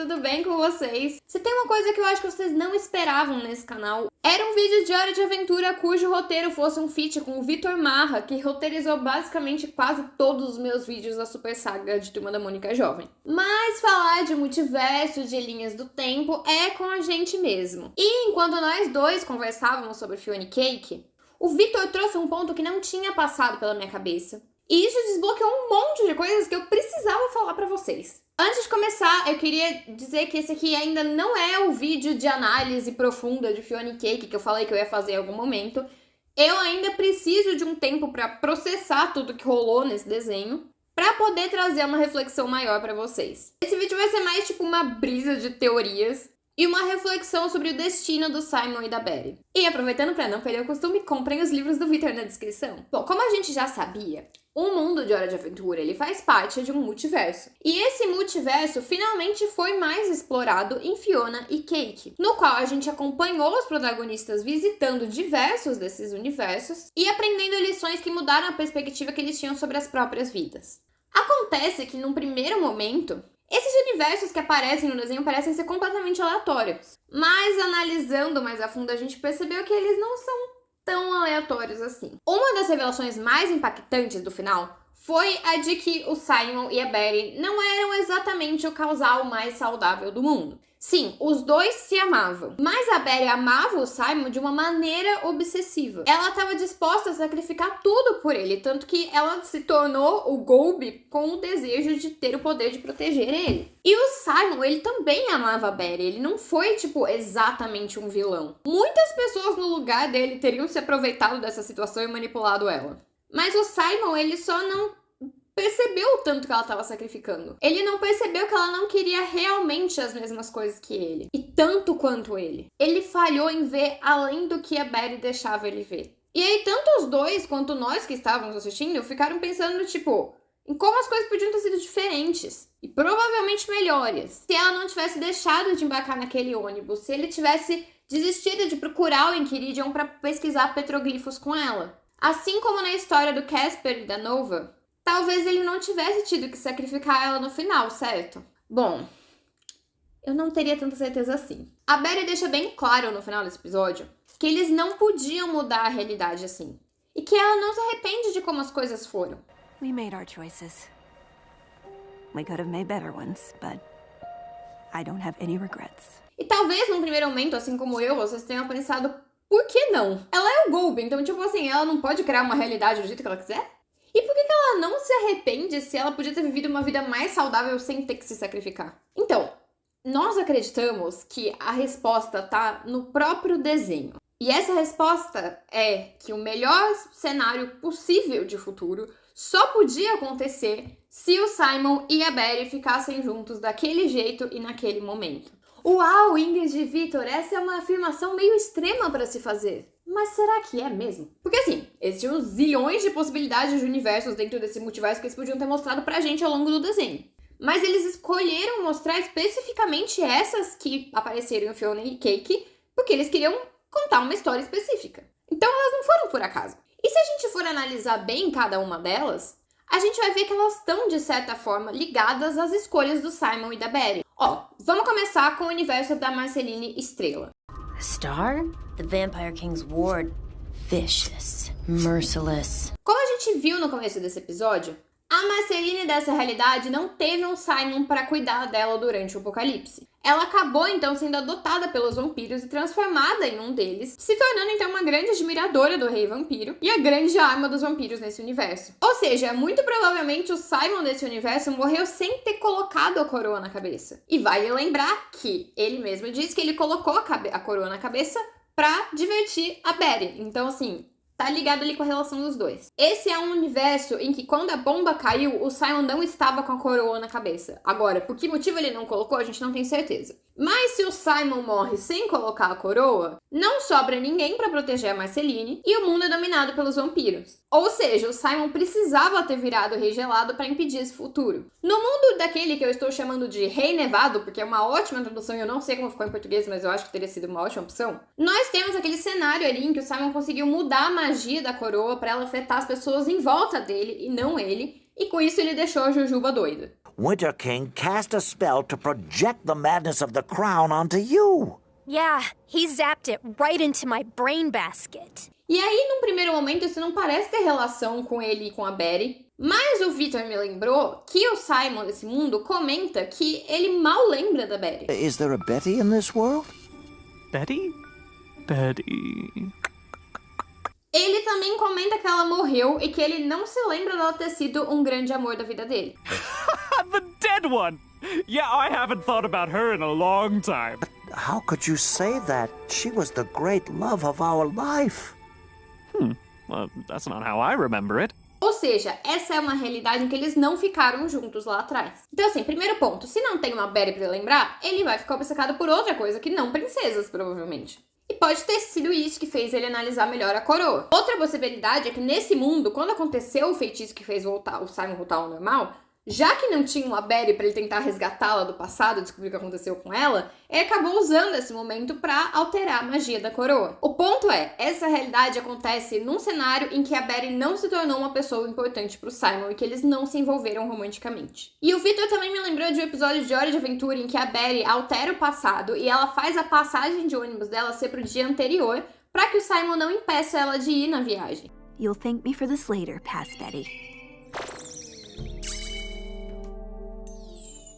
tudo bem com vocês? Se tem uma coisa que eu acho que vocês não esperavam nesse canal, era um vídeo de Hora de Aventura cujo roteiro fosse um feat com o Vitor Marra, que roteirizou basicamente quase todos os meus vídeos da Super Saga de Turma da Mônica Jovem. Mas falar de multiverso, de linhas do tempo, é com a gente mesmo. E enquanto nós dois conversávamos sobre Fiona e Cake, o Vitor trouxe um ponto que não tinha passado pela minha cabeça. E isso desbloqueou um monte de coisas que eu precisava falar pra vocês. Antes de começar, eu queria dizer que esse aqui ainda não é o vídeo de análise profunda de Fiona e Cake que eu falei que eu ia fazer em algum momento. Eu ainda preciso de um tempo pra processar tudo que rolou nesse desenho, pra poder trazer uma reflexão maior pra vocês. Esse vídeo vai ser mais tipo uma brisa de teorias e uma reflexão sobre o destino do Simon e da Betty. E aproveitando para não perder o costume, comprem os livros do Vitor na descrição. Bom, como a gente já sabia, o mundo de Hora de Aventura ele faz parte de um multiverso. E esse multiverso finalmente foi mais explorado em Fiona e Cake, no qual a gente acompanhou os protagonistas visitando diversos desses universos e aprendendo lições que mudaram a perspectiva que eles tinham sobre as próprias vidas. Acontece que, num primeiro momento, esses universos que aparecem no desenho parecem ser completamente aleatórios. Mas analisando mais a fundo, a gente percebeu que eles não são tão aleatórios assim. Uma das revelações mais impactantes do final foi a de que o Simon e a Betty não eram exatamente o casal mais saudável do mundo. Sim, os dois se amavam, mas a Betty amava o Simon de uma maneira obsessiva. Ela estava disposta a sacrificar tudo por ele, tanto que ela se tornou o Golby com o desejo de ter o poder de proteger ele. E o Simon, ele também amava a Betty, ele não foi, exatamente um vilão. Muitas pessoas no lugar dele teriam se aproveitado dessa situação e manipulado ela. Mas o Simon, ele só não percebeu o tanto que ela estava sacrificando. Ele não percebeu que ela não queria realmente as mesmas coisas que ele. E tanto quanto ele. Ele falhou em ver além do que a Betty deixava ele ver. E aí, tanto os dois quanto nós que estávamos assistindo ficaram pensando, em como as coisas podiam ter sido diferentes. E provavelmente melhores. Se ela não tivesse deixado de embarcar naquele ônibus. Se ele tivesse desistido de procurar o Enchiridion para pesquisar petroglifos com ela. Assim como na história do Casper e da Nova, talvez ele não tivesse tido que sacrificar ela no final, certo? Bom, eu não teria tanta certeza assim. A Betty deixa bem claro no final desse episódio que eles não podiam mudar a realidade assim. E que ela não se arrepende de como as coisas foram. We made our choices. We could have made better ones, but I don't have any regrets. E talvez num primeiro momento, assim como eu, vocês tenham pensado, por que não? Ela é o Golby, então ela não pode criar uma realidade do jeito que ela quiser? E por que ela não se arrepende se ela podia ter vivido uma vida mais saudável sem ter que se sacrificar? Então, nós acreditamos que a resposta tá no próprio desenho. E essa resposta é que o melhor cenário possível de futuro só podia acontecer se o Simon e a Betty ficassem juntos daquele jeito e naquele momento. Uau, Ingrid e Vitor, essa é uma afirmação meio extrema para se fazer. Mas será que é mesmo? Porque assim, existiam zilhões de possibilidades de universos dentro desse multiverso que eles podiam ter mostrado pra gente ao longo do desenho. Mas eles escolheram mostrar especificamente essas que apareceram em Fiona e Cake porque eles queriam contar uma história específica. Então elas não foram por acaso. E se a gente for analisar bem cada uma delas, a gente vai ver que elas estão, de certa forma, ligadas às escolhas do Simon e da Betty. Vamos começar com o universo da Marceline Estrela. Star? The Vampire King's ward. Vicious. Merciless. Como a gente viu no começo desse episódio, a Marceline dessa realidade não teve um Simon para cuidar dela durante o apocalipse. Ela acabou então sendo adotada pelos vampiros e transformada em um deles, se tornando então uma grande admiradora do rei vampiro e a grande arma dos vampiros nesse universo. Ou seja, muito provavelmente o Simon desse universo morreu sem ter colocado a coroa na cabeça. E vale lembrar que ele mesmo disse que ele colocou a coroa na cabeça pra divertir a Betty. Então assim, tá ligado ali com a relação dos dois. Esse é um universo em que quando a bomba caiu, o Simon não estava com a coroa na cabeça. Agora, por que motivo ele não colocou, a gente não tem certeza. Mas se o Simon morre sem colocar a coroa, não sobra ninguém pra proteger a Marceline e o mundo é dominado pelos vampiros. Ou seja, o Simon precisava ter virado o Rei Gelado pra impedir esse futuro. No mundo daquele que eu estou chamando de Rei Nevado, porque é uma ótima tradução e eu não sei como ficou em português, mas eu acho que teria sido uma ótima opção, nós temos aquele cenário ali em que o Simon conseguiu mudar a magia da coroa pra ela afetar as pessoas em volta dele e não ele, e com isso ele deixou a Jujuba doida. Winter King cast a spell to project the madness of the crown onto you. Yeah, he zapped it right into my brain basket. E aí, num primeiro momento, isso não parece ter relação com ele e com a Betty. Mas o Victor me lembrou que o Simon desse mundo comenta que ele mal lembra da Betty. Is there a Betty in this world? Betty? Betty... Ele também comenta que ela morreu e que ele não se lembra dela ter sido um grande amor da vida dele. The dead one! Yeah, I haven't thought about her in a long time. How could you say that? She was the great love of our life. Well, that's not how I remember it. Ou seja, essa é uma realidade em que eles não ficaram juntos lá atrás. Então assim, primeiro ponto, se não tem uma Betty pra lembrar, ele vai ficar obcecado por outra coisa que não princesas, provavelmente. E pode ter sido isso que fez ele analisar melhor a coroa. Outra possibilidade é que nesse mundo, quando aconteceu o feitiço que fez o Simon voltar ao normal, já que não tinha uma Betty pra ele tentar resgatá-la do passado e descobrir o que aconteceu com ela, ele acabou usando esse momento pra alterar a magia da coroa. O ponto é, essa realidade acontece num cenário em que a Betty não se tornou uma pessoa importante pro Simon e que eles não se envolveram romanticamente. E o Victor também me lembrou de um episódio de Hora de Aventura em que a Betty altera o passado e ela faz a passagem de ônibus dela ser pro dia anterior pra que o Simon não impeça ela de ir na viagem. You'll thank me for this later, past Betty.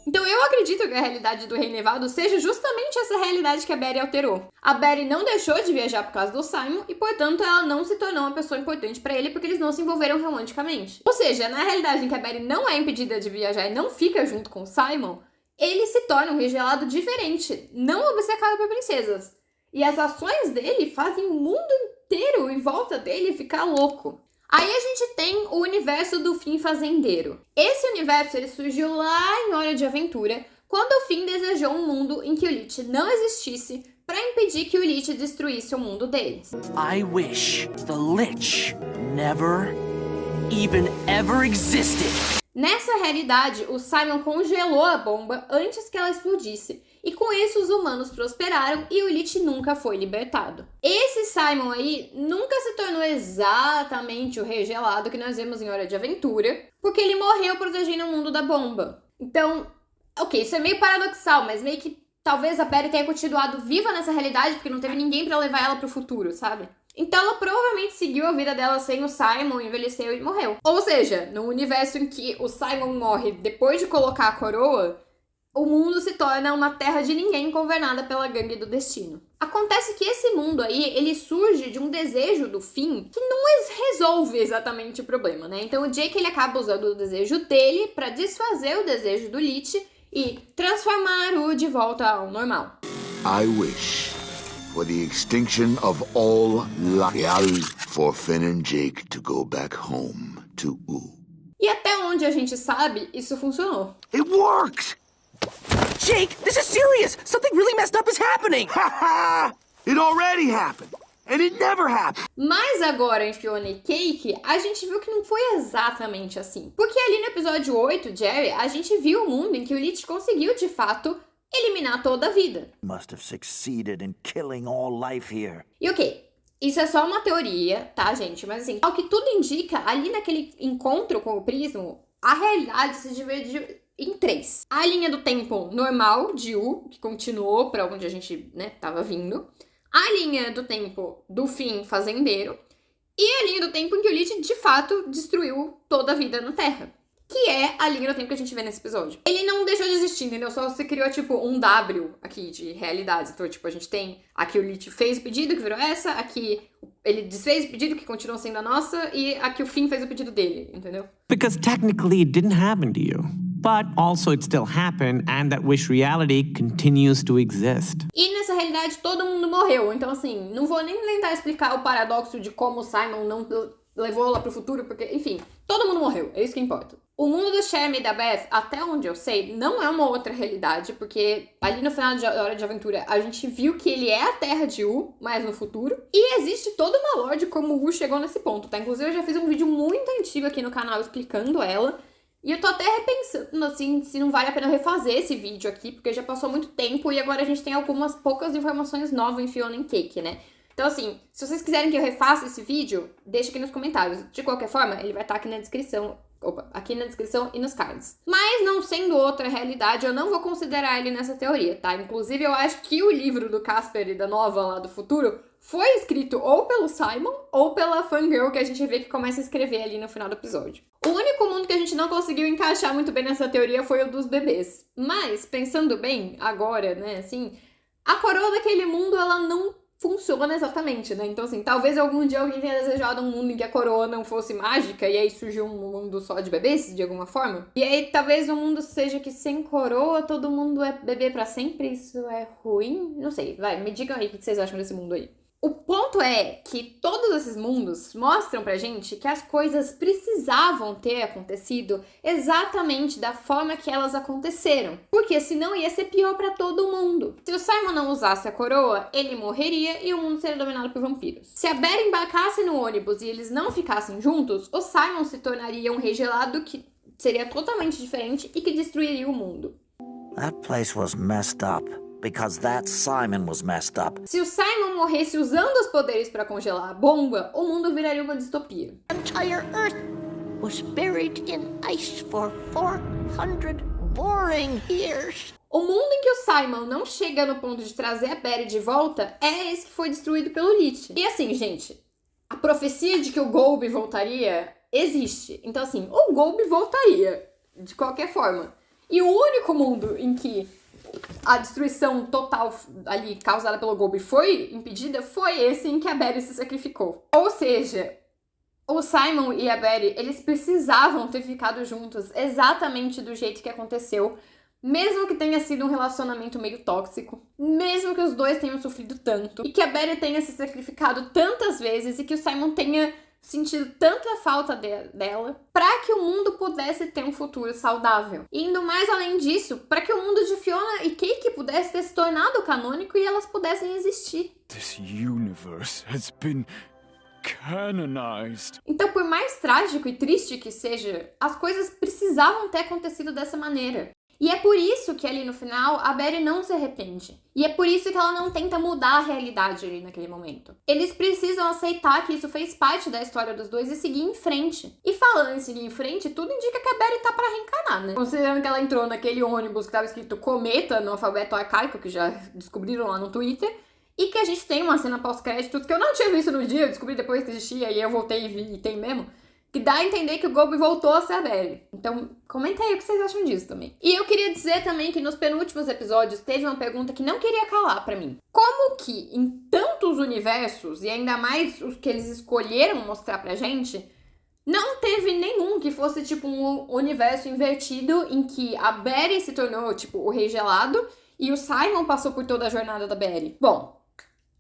Então eu acredito que a realidade do Rei Nevado seja justamente essa realidade que a Betty alterou. A Betty não deixou de viajar por causa do Simon e, portanto, ela não se tornou uma pessoa importante pra ele porque eles não se envolveram romanticamente. Ou seja, na realidade em que a Betty não é impedida de viajar e não fica junto com o Simon, ele se torna um Rei Gelado diferente, não obcecado por princesas. E as ações dele fazem o mundo inteiro em volta dele ficar louco. Aí a gente tem o universo do Finn fazendeiro. Esse universo ele surgiu lá em Hora de Aventura, quando o Finn desejou um mundo em que o Lich não existisse para impedir que o Lich destruísse o mundo deles. I wish the Lich never even ever existed. Nessa realidade, o Simon congelou a bomba antes que ela explodisse, e com isso os humanos prosperaram e o Lich nunca foi libertado. Esse Simon aí nunca se tornou exatamente o Rei Gelado que nós vemos em Hora de Aventura, porque ele morreu protegendo o mundo da bomba. Então, ok, isso é meio paradoxal, mas meio que talvez a Betty tenha continuado viva nessa realidade porque não teve ninguém pra levar ela pro futuro, sabe? Então ela provavelmente seguiu a vida dela sem o Simon, envelheceu e morreu. Ou seja, no universo em que o Simon morre depois de colocar a coroa, o mundo se torna uma terra de ninguém governada pela gangue do destino. Acontece que esse mundo aí, ele surge de um desejo do Finn que não resolve exatamente o problema, né? Então o Jake, ele acaba usando o desejo dele pra desfazer o desejo do Lich e transformar-o de volta ao normal. I wish for the extinction of all life, for Finn and Jake to go back home to U. E até onde a gente sabe, isso funcionou. It worked! Jake, this is serious! Something really messed up is happening! Ha ha! It already happened! And it never happened! Mas agora em Fiona e Cake, a gente viu que não foi exatamente assim. Porque ali no episódio 8, Jerry, a gente viu o mundo em que o Lich conseguiu, de fato, eliminar toda a vida. Must have succeeded in killing all life here. E ok, isso é só uma teoria, tá, gente? Mas assim, ao que tudo indica, ali naquele encontro com o Prismo, a realidade se dividiu em 3. A linha do tempo normal de U, que continuou pra onde a gente, né, tava vindo. A linha do tempo do Finn fazendeiro. E a linha do tempo em que o Lich, de fato, destruiu toda a vida na Terra. Que é a linha do tempo que a gente vê nesse episódio. Ele não deixou de existir, entendeu? Só se criou, tipo, um W aqui de realidades. Então, tipo, a gente tem aqui o Lich fez o pedido, que virou essa. Aqui ele desfez o pedido, que continuou sendo a nossa. E aqui o Finn fez o pedido dele, entendeu? Because technically it didn't happen to you. But also it still happened, and that wish reality continues to exist. E nessa realidade todo mundo morreu. Então, assim, não vou nem tentar explicar o paradoxo de como o Simon não levou lá pro futuro, porque, enfim, todo mundo morreu. É isso que importa. O mundo do Sherm e da Beth, até onde eu sei, não é uma outra realidade, porque ali no final de Hora de Aventura a gente viu que ele é a Terra de U, mas no futuro. E existe toda uma lore de como o U chegou nesse ponto, tá? Inclusive eu já fiz um vídeo muito antigo aqui no canal explicando ela. E eu tô até repensando, assim, se não vale a pena refazer esse vídeo aqui, porque já passou muito tempo e agora a gente tem algumas poucas informações novas em Fiona and Cake, né? Então, assim, se vocês quiserem que eu refaça esse vídeo, deixa aqui nos comentários. De qualquer forma, ele vai estar aqui na descrição aqui na descrição e nos cards. Mas não sendo outra realidade, eu não vou considerar ele nessa teoria, tá? Inclusive, eu acho que o livro do Casper e da Nova lá do futuro foi escrito ou pelo Simon ou pela fangirl que a gente vê que começa a escrever ali no final do episódio. O único mundo que a gente não conseguiu encaixar muito bem nessa teoria foi o dos bebês. Mas, pensando bem, agora, né, assim, a coroa daquele mundo, ela não funciona exatamente, né? Então, assim, talvez algum dia alguém tenha desejado um mundo em que a coroa não fosse mágica e aí surgiu um mundo só de bebês, de alguma forma. E aí, talvez o mundo seja que sem coroa todo mundo é bebê pra sempre, isso é ruim? Não sei, vai, me digam aí o que vocês acham desse mundo aí. O ponto é que todos esses mundos mostram pra gente que as coisas precisavam ter acontecido exatamente da forma que elas aconteceram, porque senão ia ser pior pra todo mundo. Se o Simon não usasse a coroa, ele morreria e o mundo seria dominado por vampiros. Se a Bella embarcasse no ônibus e eles não ficassem juntos, o Simon se tornaria um rei gelado que seria totalmente diferente e que destruiria o mundo. That place was messed up. Because that Simon was messed up. Se o Simon morresse usando os poderes para congelar a bomba, o mundo viraria uma distopia. The entire Earth was buried in ice for 400 boring years. O mundo em que o Simon não chega no ponto de trazer a Betty de volta é esse que foi destruído pelo Lich. E assim, gente, a profecia de que o Golby voltaria existe. Então assim, o Golby voltaria, de qualquer forma. E o único mundo em que a destruição total ali causada pelo Golby foi impedida foi esse em que a Betty se sacrificou. Ou seja, o Simon e a Betty, eles precisavam ter ficado juntos exatamente do jeito que aconteceu, mesmo que tenha sido um relacionamento meio tóxico, mesmo que os dois tenham sofrido tanto, e que a Betty tenha se sacrificado tantas vezes e que o Simon tenha sentido tanta falta dela, para que o mundo pudesse ter um futuro saudável. E indo mais além disso, para que o mundo de Fiona e Cake pudesse ter se tornado canônico e elas pudessem existir. This universe has been canonized. Então, por mais trágico e triste que seja, as coisas precisavam ter acontecido dessa maneira. E é por isso que ali no final a Betty não se arrepende. E é por isso que ela não tenta mudar a realidade ali naquele momento. Eles precisam aceitar que isso fez parte da história dos dois e seguir em frente. E falando em seguir em frente, tudo indica que a Betty tá pra reencarnar, né? Considerando que ela entrou naquele ônibus que tava escrito Cometa no alfabeto arcaico, que já descobriram lá no Twitter, e que a gente tem uma cena pós-créditos que eu não tinha visto no dia, eu descobri depois que existia e eu voltei e vi e tem mesmo, que dá a entender que o Golby voltou a ser a Betty. Então, comenta aí o que vocês acham disso também. E eu queria dizer também que nos penúltimos episódios teve uma pergunta que não queria calar pra mim. Como que, em tantos universos, e ainda mais os que eles escolheram mostrar pra gente, não teve nenhum que fosse, tipo, um universo invertido em que a Betty se tornou, tipo, o Rei Gelado e o Simon passou por toda a jornada da Betty? Bom,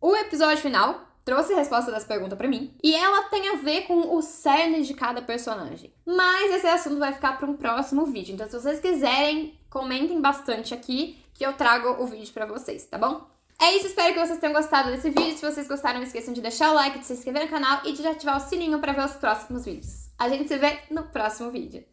o episódio final trouxe a resposta dessa pergunta pra mim, e ela tem a ver com o cerne de cada personagem. Mas esse assunto vai ficar para um próximo vídeo, então se vocês quiserem, comentem bastante aqui, que eu trago o vídeo pra vocês, tá bom? É isso, espero que vocês tenham gostado desse vídeo. Se vocês gostaram, não esqueçam de deixar o like, de se inscrever no canal e de ativar o sininho pra ver os próximos vídeos. A gente se vê no próximo vídeo.